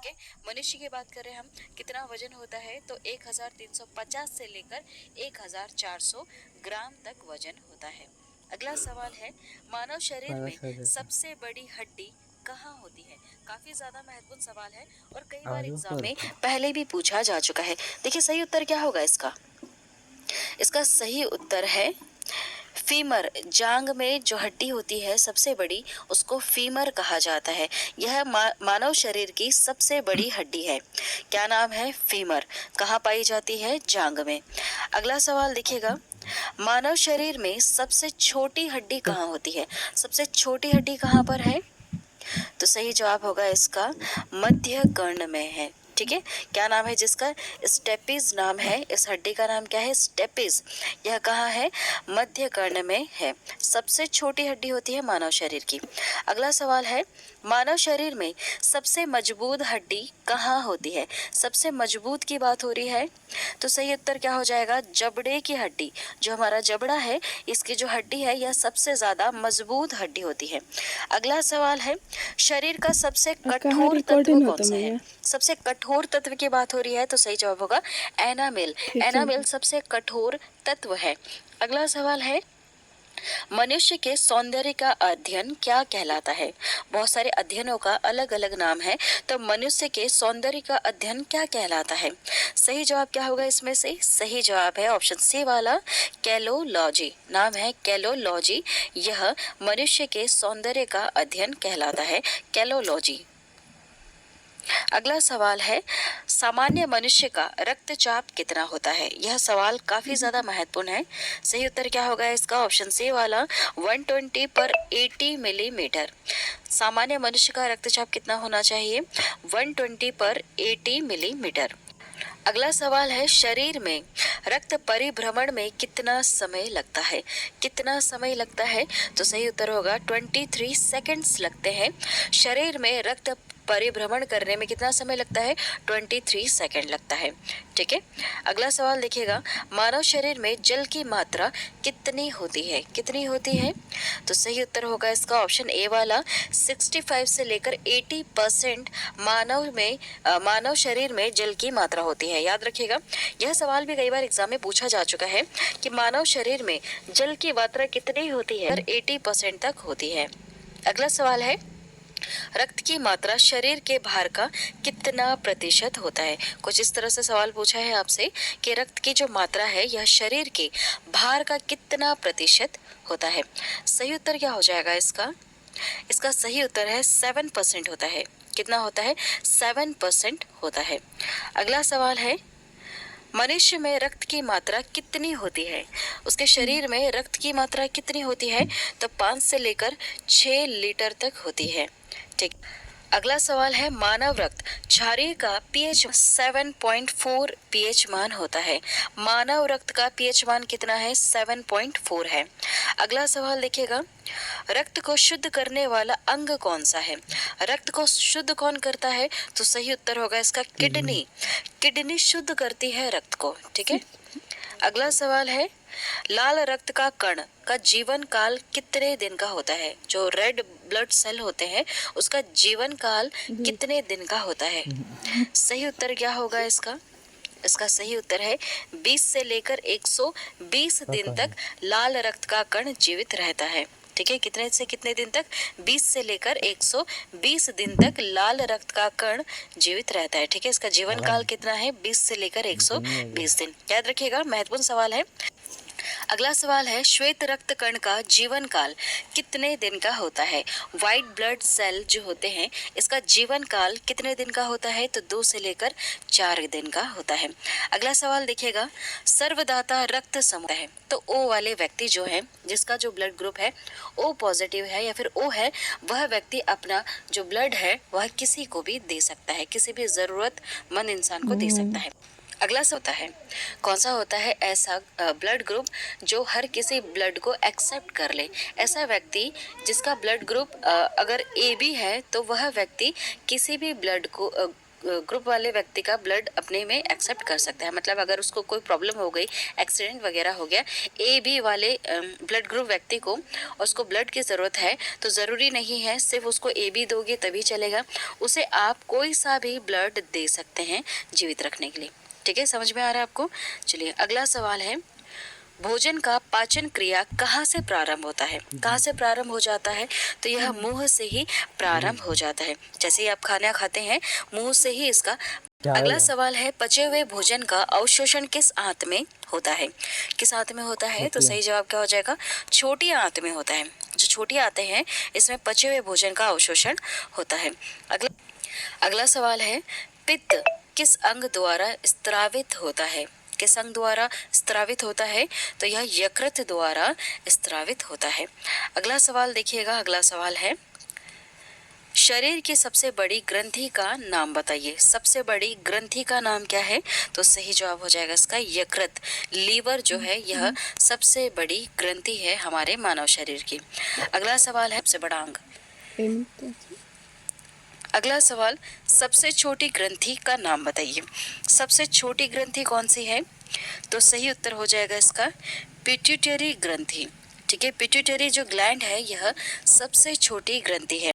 ठीक है। मनुष्य की बात करें हम, कितना वजन होता है, तो 1350 से लेकर 1400 ग्राम तक वजन होता है। अगला सवाल है, मानव शरीर में सबसे बड़ी हड्डी कहाँ होती है? काफी ज्यादा महत्वपूर्ण सवाल है और कई बार एग्जाम में पहले भी पूछा जा चुका है। देखिए सही उत्तर क्या होगा इसका? इसका सही उत्तर है फीमर। जांग में जो हड्डी होती है सबसे बड़ी, उसको फीमर कहा जाता है। यह मानव शरीर की सबसे बड़ी हड्डी है। क्या नाम है? फीमर। कहाँ पाई जाती है? जांग में। अगला सवाल देखिएगा, मानव शरीर में सबसे छोटी हड्डी कहाँ होती है? सबसे छोटी हड्डी कहाँ पर है? तो सही जवाब होगा इसका मध्य कर्ण में है। ठीक है। क्या नाम है जिसका? स्टेपिस नाम है। इस हड्डी का नाम क्या है? स्टेपिस। यह कहाँ है? मध्य कर्ण में है। सबसे छोटी हड्डी होती है मानव शरीर की। अगला सवाल है, मानव शरीर में सबसे मजबूत हड्डी कहाँ होती है? सबसे मजबूत की बात हो रही है, तो सही उत्तर क्या हो जाएगा? जबड़े की हड्डी। जो हमारा जबड़ा है, इसकी जो हड्डी है, यह सबसे ज्यादा मजबूत हड्डी होती है। अगला सवाल है, शरीर का सबसे कठोर तत्व कौन सा है? सबसे कठोर तत्व की बात हो रही है, तो सही जवाब होगा एनामेल। एनामेल सबसे कठोर तत्व है। अगला सवाल है, मनुष्य के सौंदर्य का अध्ययन क्या कहलाता है? बहुत सारे अध्ययनों का अलग अलग नाम है, तो मनुष्य के सौंदर्य का अध्ययन क्या कहलाता है? सही जवाब क्या होगा इसमें से? सही जवाब है ऑप्शन सी वाला, कैलोलॉजी। नाम है कैलोलॉजी। यह मनुष्य के सौंदर्य का अध्ययन कहलाता है, कैलोलॉजी। अगला सवाल है, सामान्य मनुष्य का रक्तचाप कितना होता है? यह सवाल काफी ज्यादा महत्वपूर्ण है। सही उत्तर क्या होगा इसका? ऑप्शन सी वाला 120 पर 80 मिलीमीटर। सामान्य मनुष्य का रक्तचाप कितना होना चाहिए? 120 पर 80 मिलीमीटर। अगला सवाल है, शरीर में रक्त परिभ्रमण में कितना समय लगता है? कितना समय लगता है? तो सही उत्तर होगा 23 सेकंड्स लगते हैं। शरीर में रक्त परिभ्रमण करने में कितना समय लगता है? 23 सेकंड लगता है। ठीक है। अगला सवाल देखिएगा, मानव शरीर में जल की मात्रा कितनी होती है? कितनी होती है? तो सही उत्तर होगा इसका ऑप्शन ए वाला, 65 से लेकर 80% मानव शरीर में जल की मात्रा होती है। याद रखिएगा, यह सवाल भी कई बार एग्जाम में पूछा जा चुका है कि मानव शरीर में जल की मात्रा कितनी होती है? 80% तक होती है। अगला सवाल है, रक्त की मात्रा शरीर के भार का कितना प्रतिशत होता है? कुछ इस तरह से सवाल पूछा है आपसे कि रक्त की जो मात्रा है, यह शरीर के भार का कितना प्रतिशत होता है? सही उत्तर क्या हो जाएगा इसका? इसका सही उत्तर है 7% होता है। कितना होता है? 7% होता है। अगला सवाल है, मनुष्य में रक्त की मात्रा कितनी होती है? उसके शरीर में रक्त की मात्रा कितनी होती है? तो 5 से लेकर 6 लीटर तक होती है। ठीक। अगला सवाल है, मानव रक्त क्षारीय का पीएच 7.4 पीएच मान होता है। मानव रक्त का पीएच मान कितना है? 7.4 है। अगला सवाल देखिएगा, रक्त को शुद्ध करने वाला अंग कौन सा है? रक्त को शुद्ध कौन करता है? तो सही उत्तर होगा इसका किडनी। किडनी शुद्ध करती है रक्त को। ठीक है। अगला सवाल है, लाल रक्त का कण का जीवन काल कितने दिन का होता है? जो रेड ब्लड सेल होते हैं, उसका जीवन काल कितने दिन का होता है? सही उत्तर क्या होगा इसका? इसका सही उत्तर है 20 से लेकर 120 दिन तक लाल रक्त का कण जीवित रहता है। ठीक है। कितने से कितने दिन तक? 20 से लेकर 120 दिन तक लाल रक्त का कण जीवित रहता है। ठीक है। इसका जीवन काल कितना है? 20 से लेकर 120 दिन। याद रखिएगा, महत्वपूर्ण सवाल है। अगला सवाल है, श्वेत रक्त कण का जीवन काल कितने दिन का होता है? व्हाइट ब्लड सेल जो होते हैं, इसका जीवन काल कितने दिन का होता है? तो 2 से लेकर 4 दिन का होता है। अगला सवाल देखिएगा, सर्वदाता रक्त समूह है, तो ओ वाले व्यक्ति जो है, जिसका जो ब्लड ग्रुप है ओ पॉजिटिव है या फिर ओ है, वह व्यक्ति अपना जो ब्लड है वह किसी को भी दे सकता है, किसी भी जरूरतमंद इंसान को दे सकता है। अगला होता है, कौन सा होता है ऐसा ब्लड ग्रुप जो हर किसी ब्लड को एक्सेप्ट कर ले? ऐसा व्यक्ति जिसका ब्लड ग्रुप अगर ए बी है, तो वह व्यक्ति किसी भी ब्लड को ग्रुप वाले व्यक्ति का ब्लड अपने में एक्सेप्ट कर सकता है। मतलब अगर उसको कोई प्रॉब्लम हो गई, एक्सीडेंट वगैरह हो गया, ए बी वाले ब्लड ग्रुप व्यक्ति को उसको ब्लड की ज़रूरत है, तो ज़रूरी नहीं है सिर्फ उसको ए बी दोगे तभी चलेगा, उसे आप कोई सा भी ब्लड दे सकते हैं जीवित रखने के लिए। ठीक है, समझ में आ रहा है आपको? चलिए अगला सवाल है, भोजन का पाचन क्रिया कहाँ से प्रारंभ होता है? कहाँ से प्रारंभ हो जाता है? तो यह मुंह से ही प्रारंभ हो जाता है। जैसे ही आप खाना खाते हैं, मुंह से ही इसका। अगला सवाल है, पचे हुए भोजन का अवशोषण किस आंत में होता है? किस आंत में होता है? तो सही जवाब क्या हो जाएगा? छोटी आंत में होता है। जो छोटी आंतें हैं, इसमें पचे हुए भोजन का अवशोषण होता है। अगला सवाल है, पित्त किस अंग द्वारा स्त्रावित होता है? किस अंग द्वारा स्त्रावित होता है? तो यह यकृत द्वारा स्त्रावित होता है। अगला सवाल देखिएगा, अगला सवाल है, शरीर की सबसे बड़ी ग्रंथि का नाम बताइए। सबसे बड़ी ग्रंथि का नाम क्या है? तो सही जवाब हो जाएगा इसका यकृत। लीवर जो है यह सबसे बड़ी ग्रंथि है हमारे मानव शरीर की। अगला सवाल है, सबसे बड़ा अंग। अगला सवाल, सबसे छोटी ग्रंथि का नाम बताइए। सबसे छोटी ग्रंथि कौन सी है? तो सही उत्तर हो जाएगा इसका पिट्यूटरी ग्रंथि। ठीक है, पिट्यूटरी जो ग्लैंड है यह सबसे छोटी ग्रंथि है।